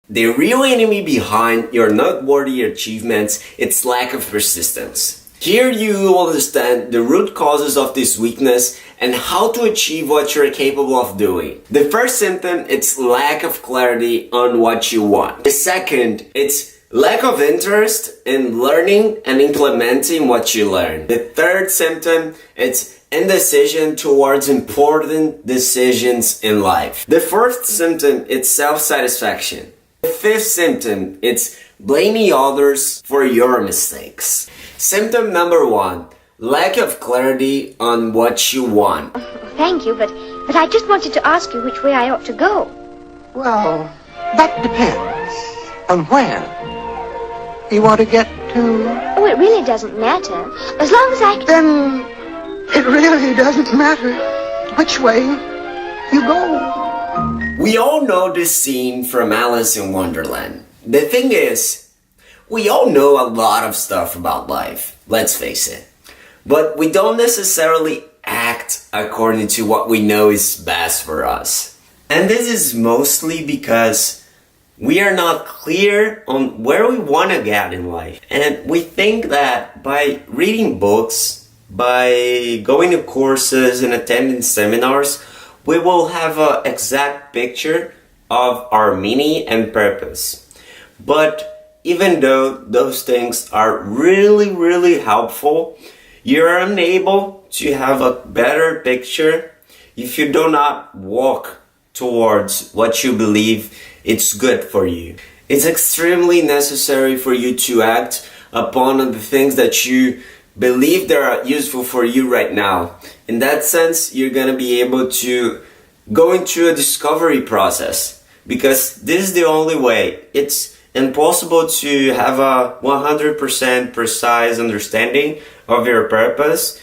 The real enemy behind your noteworthy achievements is lack of persistence. Here you will understand the root causes of this weakness and how to achieve what you're capable of doing. The first symptom is lack of clarity on what you want. The second, it's lack of interest in learning and implementing what you learn. The third symptom, it's indecision towards important decisions in life. The fourth symptom, it's self-satisfaction. The fifth symptom, it's blaming others for your mistakes. Symptom number 1, lack of clarity on what you want. Thank you, but I just wanted to ask you which way I ought to go. Well, that depends on where you want to get to. Oh, it really doesn't matter. As long as I can... Then it really doesn't matter which way you go. We all know this scene from Alice in Wonderland. The thing is, we all know a lot of stuff about life, let's face it. But we don't necessarily act according to what we know is best for us. And this is mostly because we are not clear on where we want to get in life. And we think that by reading books, by going to courses and attending seminars, we will have an exact picture of our meaning and purpose. But even though those things are really helpful, you're unable to have a better picture if you do not walk towards what you believe it's good for you. It's extremely necessary for you to act upon the things that you believe that are useful for you right now. In that sense, you're gonna be able to go into a discovery process, because this is the only way. It's impossible to have a 100% precise understanding of your purpose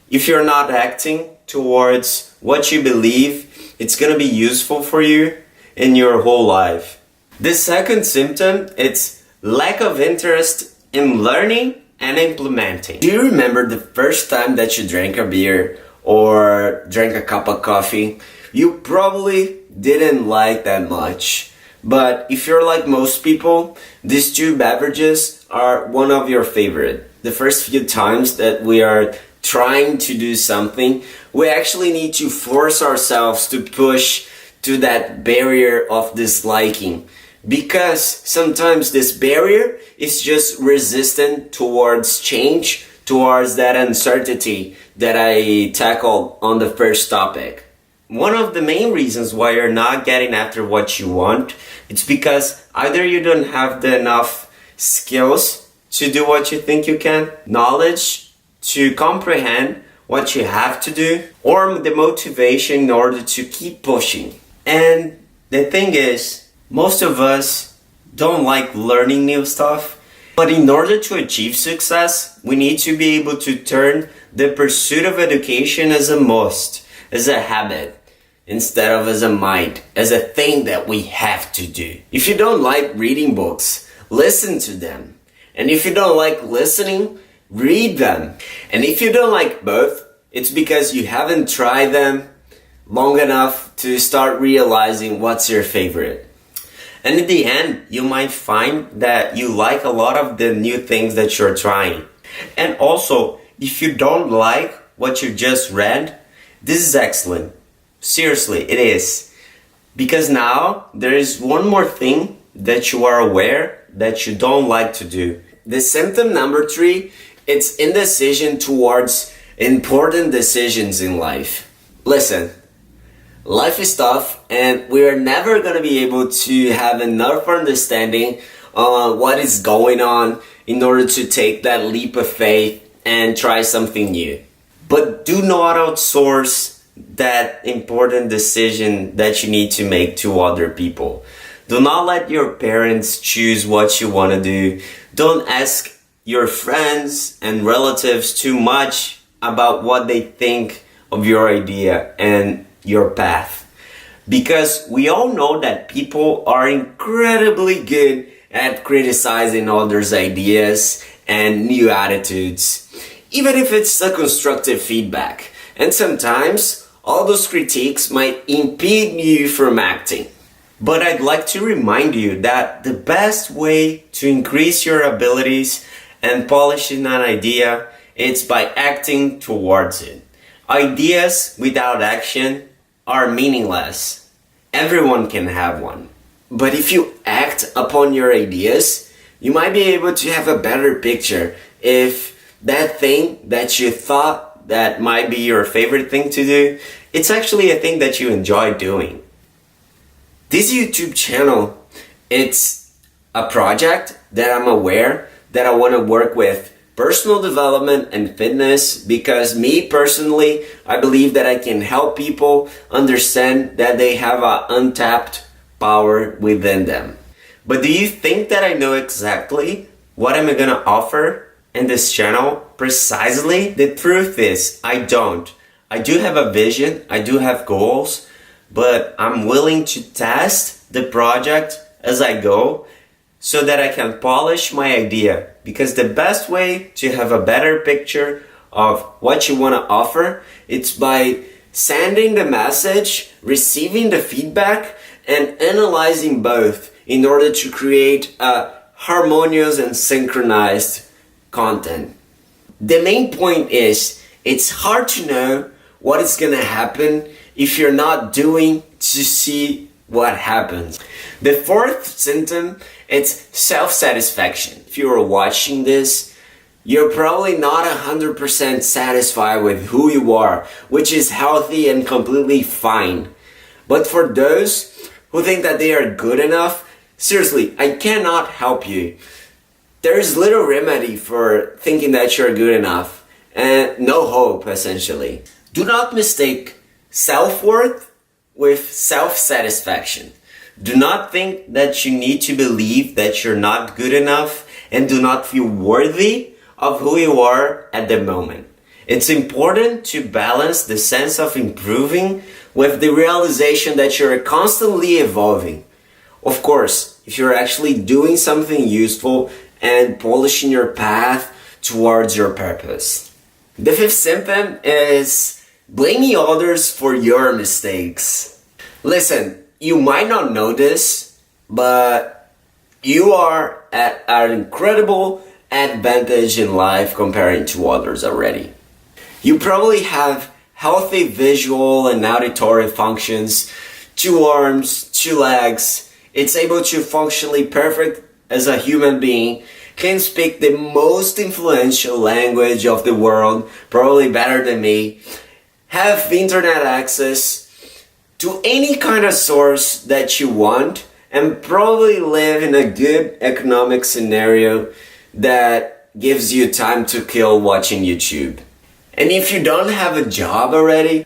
if you're not acting towards what you believe it's gonna be useful for you in your whole life. The second symptom, it's lack of interest in learning and implementing. Do you remember the first time that you drank a beer or drank a cup of coffee? You probably didn't like that much. But if you're like most people, these two beverages are one of your favorite. The first few times that we are trying to do something, we actually need to force ourselves to push to that barrier of disliking. Because sometimes this barrier is just resistant towards change, towards that uncertainty that I tackled on the first topic. One of the main reasons why you're not getting after what you want, it's because either you don't have enough skills to do what you think you can, knowledge to comprehend what you have to do, or the motivation in order to keep pushing. And the thing is, most of us don't like learning new stuff, but in order to achieve success, we need to be able to turn the pursuit of education as a must, as a habit, instead of as a might, as a thing that we have to do. If you don't like reading books, listen to them. And if you don't like listening, read them. And if you don't like both, it's because you haven't tried them long enough to start realizing what's your favorite. And in the end, you might find that you like a lot of the new things that you're trying. And also, if you don't like what you just read, this is excellent. Seriously, it is. Because now there is one more thing that you are aware that you don't like to do. The symptom number 3, it's indecision towards important decisions in life. Listen, life is tough and we are never going to be able to have enough understanding on what is going on in order to take that leap of faith and try something new. But do not outsource that important decision that you need to make to other people. Do not let your parents choose what you want to do. Don't ask your friends and relatives too much about what they think of your idea and your path. Because we all know that people are incredibly good at criticizing others' ideas and new attitudes, even if it's a constructive feedback. And sometimes all those critiques might impede you from acting. But I'd like to remind you that the best way to increase your abilities and polishing an idea is by acting towards it. Ideas without action are meaningless. Everyone can have one. But if you act upon your ideas, you might be able to have a better picture if that thing that you thought that might be your favorite thing to do, it's actually a thing that you enjoy doing. This YouTube channel, it's a project that I'm aware that I want to work with personal development and fitness, because me personally, I believe that I can help people understand that they have an untapped power within them. But do you think that I know exactly what I'm gonna offer in this channel precisely? The truth is, I don't. I do have a vision, I do have goals, but I'm willing to test the project as I go so that I can polish my idea. Because the best way to have a better picture of what you want to offer, it's by sending the message, receiving the feedback, and analyzing both in order to create a harmonious and synchronized content. The main point is, it's hard to know what is going to happen if you're not doing to see what happens. The fourth symptom, it's self-satisfaction. If you are watching this, you're probably not 100% satisfied with who you are, which is healthy and completely fine. But for those who think that they are good enough, seriously, I cannot help you. There is little remedy for thinking that you're good enough, and no hope, essentially. Do not mistake self-worth with self-satisfaction. Do not think that you need to believe that you're not good enough and do not feel worthy of who you are at the moment. It's important to balance the sense of improving with the realization that you're constantly evolving. Of course, if you're actually doing something useful and polishing your path towards your purpose. The fifth symptom is blaming others for your mistakes. Listen, you might not know this, but you are at an incredible advantage in life comparing to others already. You probably have healthy visual and auditory functions, 2 arms, 2 legs. It's able to functionally perfect as a human being, can speak the most influential language of the world, probably better than me, have internet access to any kind of source that you want, and probably live in a good economic scenario that gives you time to kill watching YouTube. And if you don't have a job already,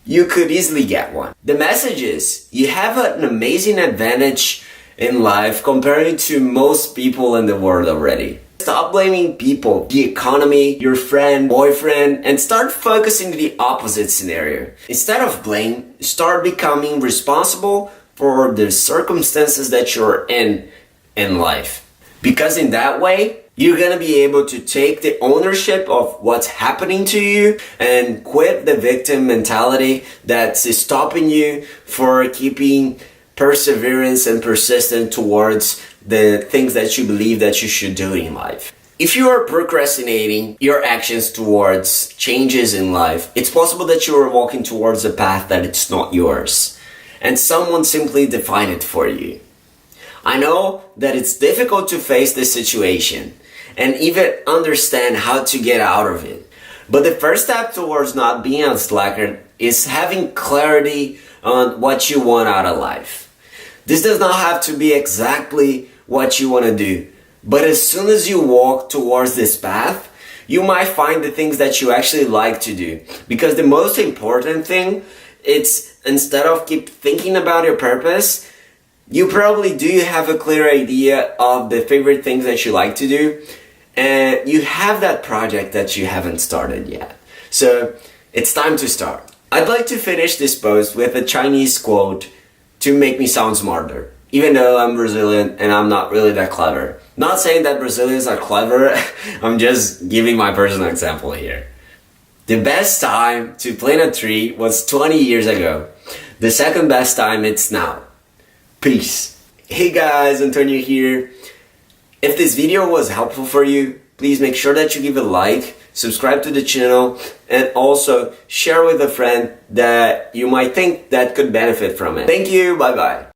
you could easily get one. The message is, you have an amazing advantage in life compared to most people in the world already. Stop blaming people, the economy, your friend, boyfriend, and start focusing on the opposite scenario. Instead of blame, start becoming responsible for the circumstances that you're in life. Because in that way, you're gonna be able to take the ownership of what's happening to you and quit the victim mentality that's stopping you for keeping perseverance and persistence towards the things that you believe that you should do in life. If you are procrastinating your actions towards changes in life, it's possible that you are walking towards a path that it's not yours, and someone simply defined it for you. I know that it's difficult to face this situation and even understand how to get out of it. But the first step towards not being a slacker is having clarity on what you want out of life. This does not have to be exactly what you want to do, but as soon as you walk towards this path, you might find the things that you actually like to do. Because the most important thing, it's instead of keep thinking about your purpose, you probably do have a clear idea of the favorite things that you like to do, and you have that project that you haven't started yet. So it's time to start. I'd like to finish this post with a Chinese quote to make me sound smarter, even though I'm Brazilian and I'm not really that clever. Not saying that Brazilians are clever, I'm just giving my personal example here. The best time to plant a tree was 20 years ago. The second best time it's now. Peace. Hey guys, Antonio here. If this video was helpful for you, please make sure that you give a like, subscribe to the channel, and also share with a friend that you might think that could benefit from it. Thank you, bye bye.